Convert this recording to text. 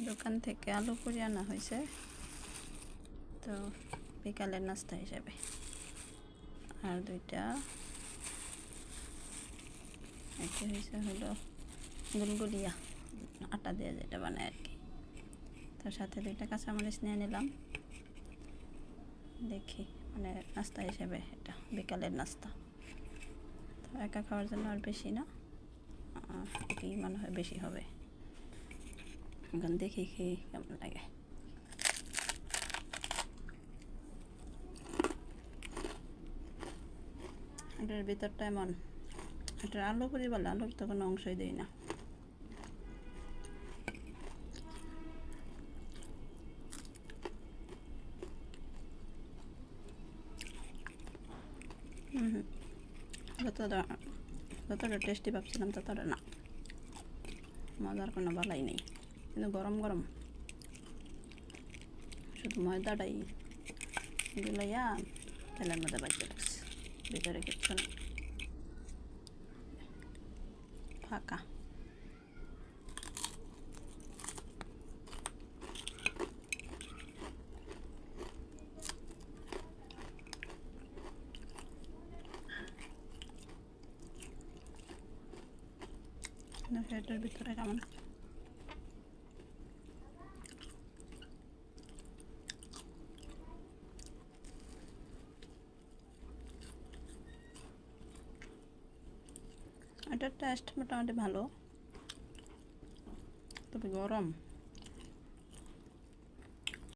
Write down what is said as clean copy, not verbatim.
দোকান থেকে আলু পুরি আনা হয়েছে, তো বিকালের নাস্তা হিসেবে। আর দুইটা একটা হয়েছে হলো গুলগুলিয়া, আটা দিয়ে যেটা বানায় আর কি। তার সাথে দুইটা কাঁচামরিচ নিয়ে নিলাম, দেখি মানে নাস্তা হিসেবে এটা বিকালের নাস্তা। তো একা খাওয়ার জন্য আর বেশি না, কি মনে হয় বেশি হবে। এখন দেখি খেয়ে কেমন লাগে। এটার ভিতরটা এমন, এটার আলু পুরি বলে, আলুর তো কোনো অংশই দিই না। যতটা টেস্টি ভাবছিলাম ততটা না, মজার কোনো বালাই নেই। কিন্তু গরম গরম শুধু ময়দাটাই গুলাইয়া তেলের মধ্যে বাজিয়ে রাখছে, ভিতরে কিচ্ছু নেই, ফাঁকা। এটার ভিতরে কেমন এটার টেস্ট মোটামুটি ভালো, তবে গরম।